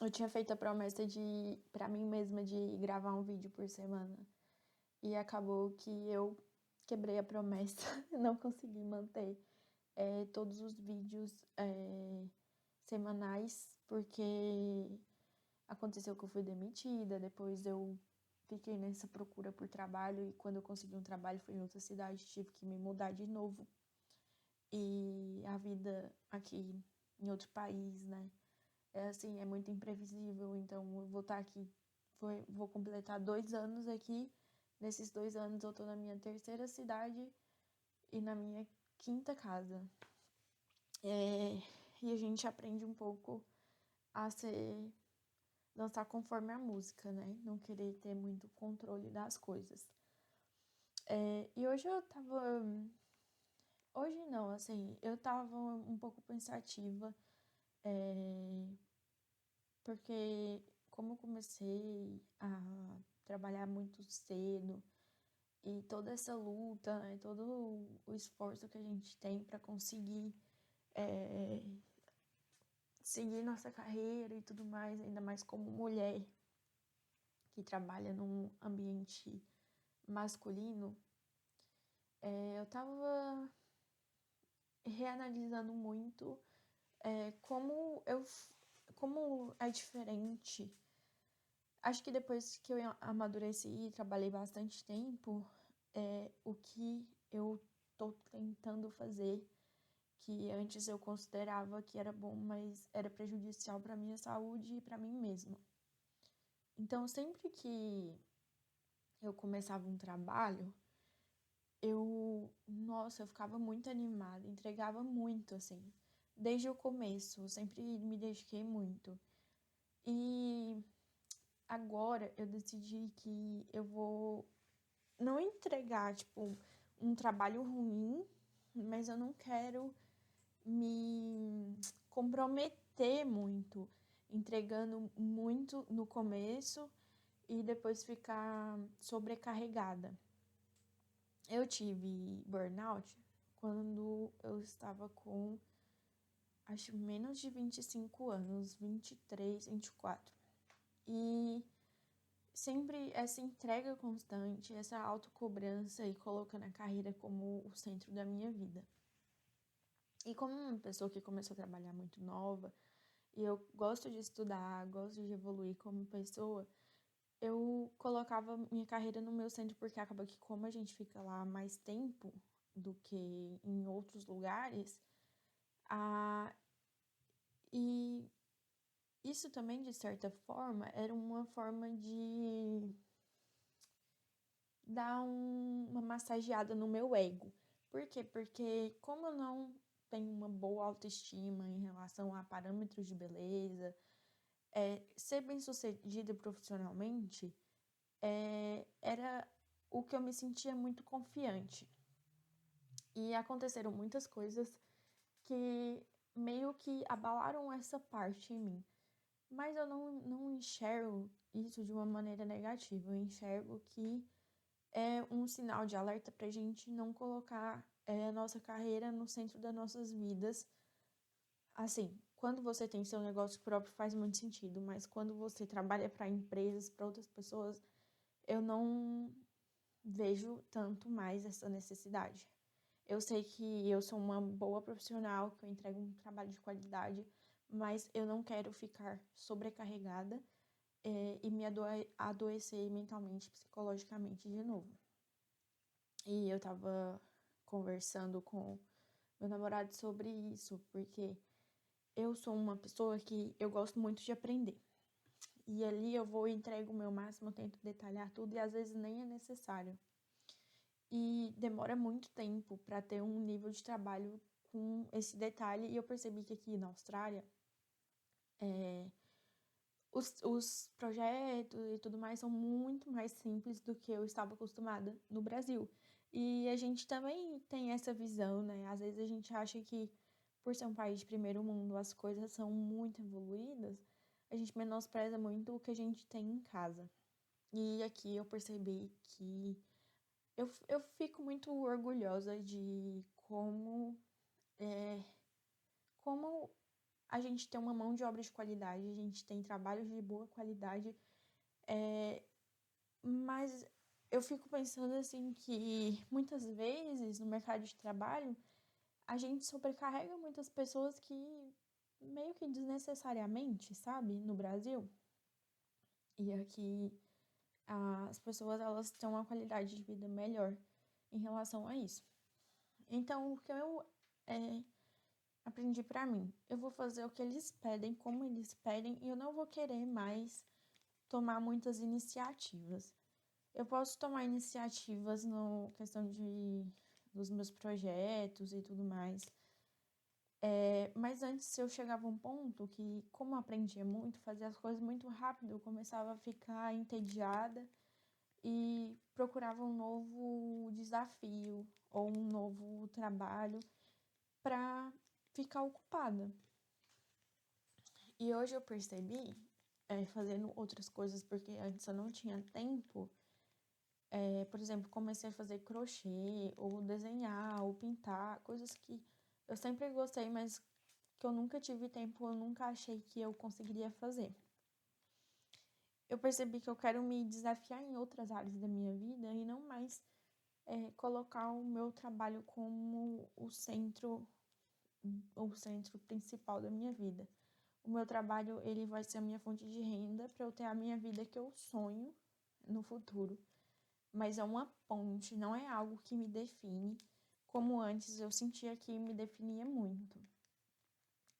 eu tinha feito a promessa pra mim mesma de gravar um vídeo por semana. E acabou que eu quebrei a promessa, não consegui manter todos os vídeos semanais, porque aconteceu que eu fui demitida, depois eu fiquei nessa procura por trabalho e quando eu consegui um trabalho foi em outra cidade, tive que me mudar de novo. E a vida aqui em outro país, né? É assim, é muito imprevisível, então eu vou estar aqui, vou completar 2 anos aqui. Nesses 2 anos eu tô na minha terceira cidade e na minha quinta casa. E a gente aprende um pouco a dançar conforme a música, né? Não querer ter muito controle das coisas. E hoje eu tava. Hoje não, assim, eu tava um pouco pensativa, porque como eu comecei a trabalhar muito cedo e toda essa luta, né, todo o esforço que a gente tem para conseguir seguir nossa carreira e tudo mais, ainda mais como mulher que trabalha num ambiente masculino, eu tava reanalisando muito como é diferente. Acho que depois que eu amadureci e trabalhei bastante tempo, o que eu tô tentando fazer, que antes eu considerava que era bom, mas era prejudicial para minha saúde e para mim mesma. Então, sempre que eu começava um trabalho, nossa, eu ficava muito animada, entregava muito, assim. Desde o começo, eu sempre me dediquei muito. E agora eu decidi que eu vou não entregar, tipo, um trabalho ruim, mas eu não quero me comprometer muito, entregando muito no começo e depois ficar sobrecarregada. Eu tive burnout quando eu estava com, acho, menos de 25 anos, 23, 24. E sempre essa entrega constante, essa autocobrança e colocando a carreira como o centro da minha vida. E como uma pessoa que começou a trabalhar muito nova, e eu gosto de estudar, gosto de evoluir como pessoa, eu colocava minha carreira no meu centro, porque acaba que como a gente fica lá mais tempo do que em outros lugares, e isso também, de certa forma, era uma forma de dar uma massageada no meu ego. Por quê? Porque como eu não tenho uma boa autoestima em relação a parâmetros de beleza, ser bem-sucedida profissionalmente era o que eu me sentia muito confiante. E aconteceram muitas coisas que meio que abalaram essa parte em mim. Mas eu não enxergo isso de uma maneira negativa. Eu enxergo que é um sinal de alerta para a gente não colocar a nossa carreira no centro das nossas vidas. Assim, quando você tem seu negócio próprio faz muito sentido, mas quando você trabalha para empresas, para outras pessoas, eu não vejo tanto mais essa necessidade. Eu sei que eu sou uma boa profissional, que eu entrego um trabalho de qualidade, mas eu não quero ficar sobrecarregada e me adoecer mentalmente, psicologicamente de novo. E eu tava conversando com meu namorado sobre isso, porque eu sou uma pessoa que eu gosto muito de aprender. E ali eu vou e entrego o meu máximo, eu tento detalhar tudo e às vezes nem é necessário. E demora muito tempo para ter um nível de trabalho com esse detalhe. E eu percebi que aqui na Austrália, os projetos e tudo mais são muito mais simples do que eu estava acostumada no Brasil. E a gente também tem essa visão, né? Às vezes a gente acha que, por ser um país de primeiro mundo, as coisas são muito evoluídas, a gente menospreza muito o que a gente tem em casa. E aqui eu percebi que eu fico muito orgulhosa de como a gente tem uma mão de obra de qualidade, a gente tem trabalhos de boa qualidade, mas eu fico pensando assim que muitas vezes no mercado de trabalho a gente sobrecarrega muitas pessoas que meio que desnecessariamente, sabe, no Brasil. E aqui as pessoas elas têm uma qualidade de vida melhor em relação a isso. Então, o que eu aprendi pra mim, eu vou fazer o que eles pedem, como eles pedem, e eu não vou querer mais tomar muitas iniciativas. Eu posso tomar iniciativas na questão dos meus projetos e tudo mais. Mas antes eu chegava a um ponto que, como eu aprendia muito, fazia as coisas muito rápido, eu começava a ficar entediada e procurava um novo desafio ou um novo trabalho para ficar ocupada. E hoje eu percebi, fazendo outras coisas, porque antes eu não tinha tempo, por exemplo, comecei a fazer crochê, ou desenhar, ou pintar, coisas que eu sempre gostei, mas que eu nunca tive tempo, eu nunca achei que eu conseguiria fazer. Eu percebi que eu quero me desafiar em outras áreas da minha vida e não mais colocar o meu trabalho como o centro principal da minha vida. O meu trabalho, ele vai ser a minha fonte de renda para eu ter a minha vida que eu sonho no futuro. Mas é uma ponte, não é algo que me define, como antes eu sentia que me definia muito.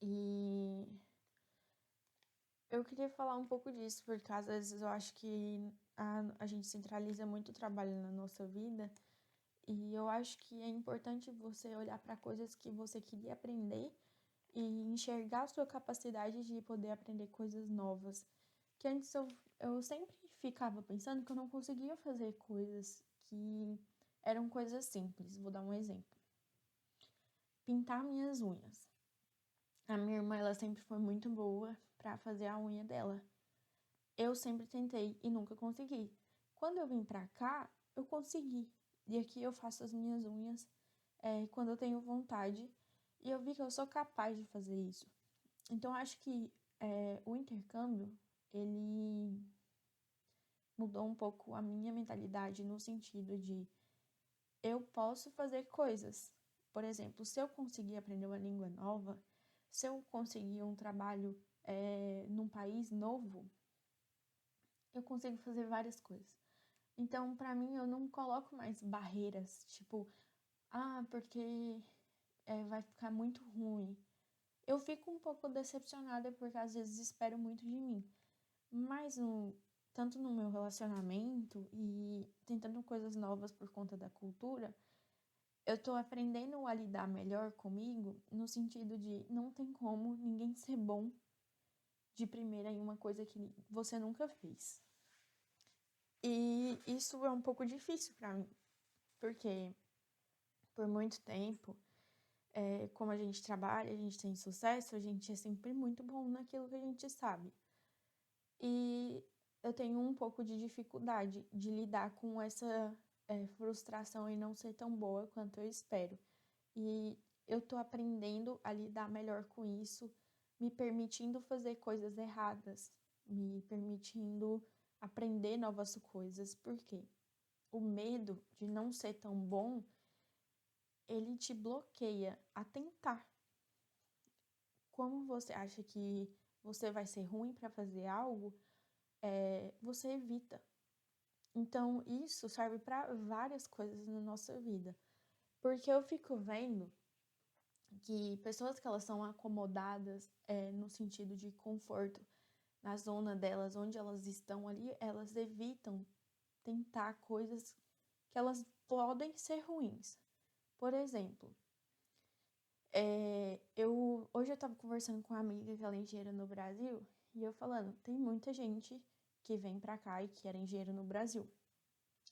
E eu queria falar um pouco disso, porque às vezes eu acho que a gente centraliza muito o trabalho na nossa vida, e eu acho que é importante você olhar para coisas que você queria aprender e enxergar a sua capacidade de poder aprender coisas novas. Que antes eu sempre ficava pensando que eu não conseguia fazer coisas que eram coisas simples. Vou dar um exemplo. Pintar minhas unhas. A minha irmã, ela sempre foi muito boa para fazer a unha dela. Eu sempre tentei e nunca consegui. Quando eu vim pra cá, eu consegui. E aqui eu faço as minhas unhas quando eu tenho vontade. E eu vi que eu sou capaz de fazer isso. Então, acho que o intercâmbio, ele mudou um pouco a minha mentalidade no sentido de eu posso fazer coisas. Por exemplo, se eu conseguir aprender uma língua nova, se eu conseguir um trabalho num país novo, eu consigo fazer várias coisas. Então, pra mim, eu não coloco mais barreiras, tipo, porque vai ficar muito ruim. Eu fico um pouco decepcionada porque às vezes espero muito de mim. Mas tanto no meu relacionamento e tentando coisas novas por conta da cultura, eu tô aprendendo a lidar melhor comigo no sentido de não tem como ninguém ser bom de primeira em uma coisa que você nunca fez. E isso é um pouco difícil pra mim, porque por muito tempo, como a gente trabalha, a gente tem sucesso, a gente é sempre muito bom naquilo que a gente sabe. E eu tenho um pouco de dificuldade de lidar com essa frustração e não ser tão boa quanto eu espero. E eu tô aprendendo a lidar melhor com isso, me permitindo fazer coisas erradas, me permitindo aprender novas coisas. Por quê? O medo de não ser tão bom, ele te bloqueia a tentar. Como você acha que você vai ser ruim para fazer algo, você evita. Então, isso serve para várias coisas na nossa vida. Porque eu fico vendo que pessoas que elas são acomodadas no sentido de conforto, na zona delas, onde elas estão ali, elas evitam tentar coisas que elas podem ser ruins. Por exemplo, hoje eu estava conversando com uma amiga que ela é engenheira no Brasil, e eu falando, tem muita gente que vem pra cá e que era engenheiro no Brasil.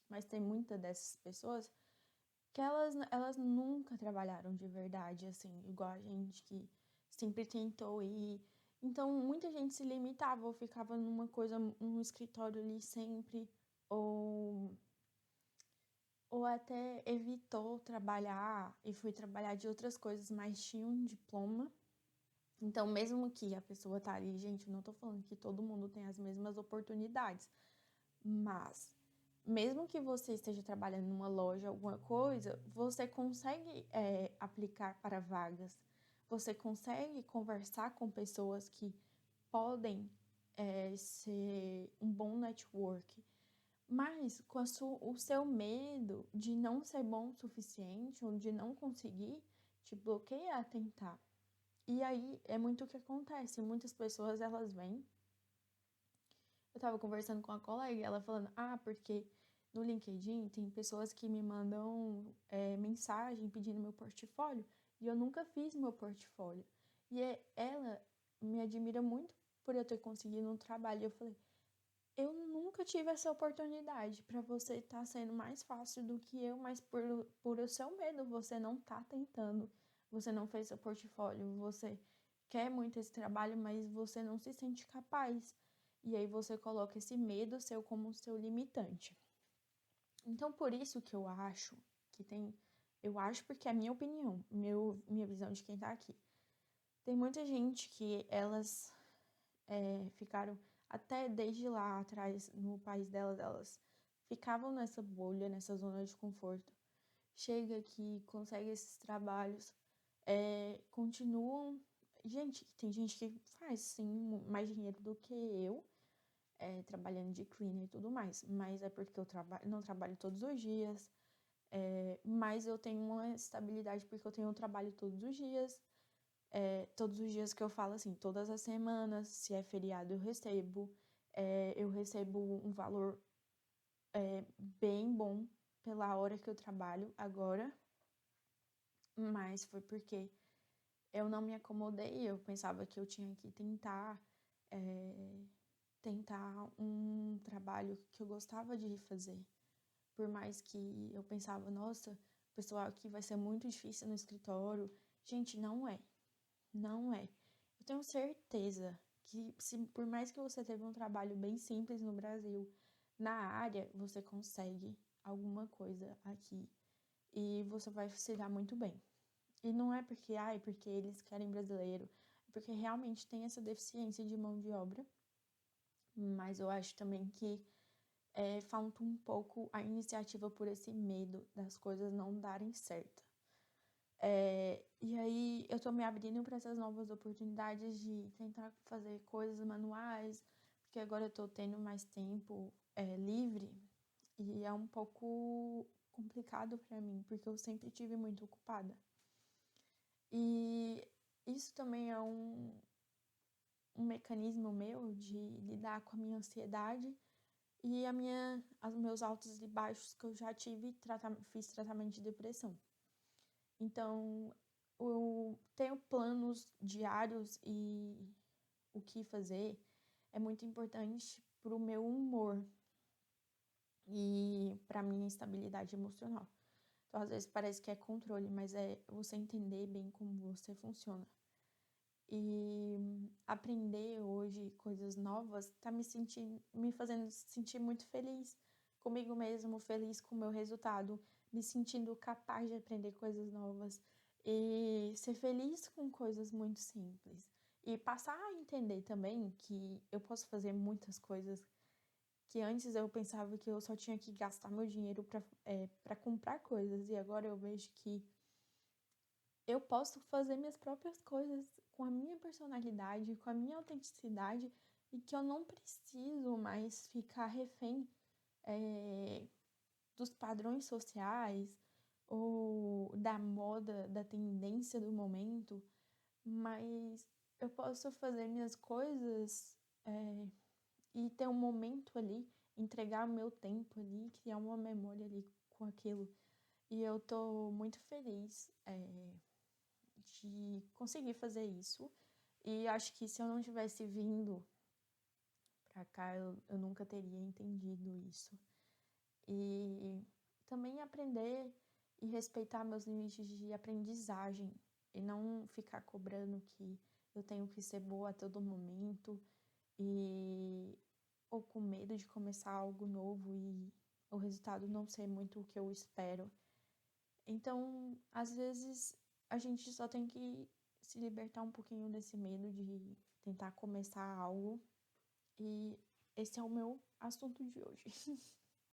Mas tem muitas dessas pessoas que elas nunca trabalharam de verdade, assim, igual a gente que sempre tentou ir. Então, muita gente se limitava ou ficava numa coisa, num escritório ali sempre, ou, ou até evitou trabalhar e foi trabalhar de outras coisas, mas tinha um diploma Então, mesmo que a pessoa tá ali, gente, eu não tô falando que todo mundo tem as mesmas oportunidades, mas mesmo que você esteja trabalhando numa loja, alguma coisa, você consegue aplicar para vagas, você consegue conversar com pessoas que podem ser um bom network, mas com o seu medo de não ser bom o suficiente ou de não conseguir, te bloqueia a tentar. E aí é muito o que acontece. Muitas pessoas elas vêm. Eu tava conversando com uma colega e ela falando: porque no LinkedIn tem pessoas que me mandam mensagem pedindo meu portfólio e eu nunca fiz meu portfólio. E ela me admira muito por eu ter conseguido um trabalho. Eu falei: eu nunca tive essa oportunidade. Para você estar sendo mais fácil do que eu, mas por o seu medo, você não tá tentando, você não fez seu portfólio, você quer muito esse trabalho, mas você não se sente capaz. E aí você coloca esse medo seu como seu limitante. Então, por isso que eu acho que tem. Eu acho porque é a minha opinião, minha visão de quem tá aqui. Tem muita gente que elas ficaram até desde lá atrás, no país delas, elas ficavam nessa bolha, nessa zona de conforto. Chega aqui, consegue esses trabalhos, continuam. Gente, tem gente que faz sim mais dinheiro do que eu, trabalhando de cleaner e tudo mais, mas é porque eu não trabalho todos os dias, mas eu tenho uma estabilidade porque eu tenho um trabalho todos os dias. Todos os dias que eu falo assim, todas as semanas, se é feriado eu recebo um valor bem bom pela hora que eu trabalho agora, mas foi porque eu não me acomodei, eu pensava que eu tinha que tentar um trabalho que eu gostava de fazer, por mais que eu pensava, nossa, o pessoal aqui vai ser muito difícil no escritório. Gente, não é. Eu tenho certeza que, por mais que você teve um trabalho bem simples no Brasil, na área você consegue alguma coisa aqui e você vai se dar muito bem. E não é porque eles querem brasileiro, é porque realmente tem essa deficiência de mão de obra, mas eu acho também que falta um pouco a iniciativa por esse medo das coisas não darem certo. E aí eu tô me abrindo para essas novas oportunidades de tentar fazer coisas manuais, porque agora eu tô tendo mais tempo livre e é um pouco complicado para mim, porque eu sempre tive muito ocupada. E isso também é um mecanismo meu de lidar com a minha ansiedade e os meus altos e baixos que eu já tive, fiz tratamento de depressão. Então, eu tenho planos diários e o que fazer é muito importante para o meu humor e para minha estabilidade emocional. Então, às vezes parece que é controle, mas é você entender bem como você funciona. E aprender hoje coisas novas tá me fazendo sentir muito feliz comigo mesmo, feliz com o meu resultado, me sentindo capaz de aprender coisas novas e ser feliz com coisas muito simples. E passar a entender também que eu posso fazer muitas coisas que antes eu pensava que eu só tinha que gastar meu dinheiro para comprar coisas, e agora eu vejo que eu posso fazer minhas próprias coisas com a minha personalidade, com a minha autenticidade, e que eu não preciso mais ficar refém dos padrões sociais ou da moda, da tendência do momento, mas eu posso fazer minhas coisas e ter um momento ali, entregar o meu tempo ali, criar uma memória ali com aquilo. E eu tô muito feliz de conseguir fazer isso. E acho que se eu não tivesse vindo pra cá, eu nunca teria entendido isso. E também aprender e respeitar meus limites de aprendizagem e não ficar cobrando que eu tenho que ser boa a todo momento e ou com medo de começar algo novo e o resultado não ser muito o que eu espero. Então, às vezes, a gente só tem que se libertar um pouquinho desse medo de tentar começar algo. E esse é o meu assunto de hoje.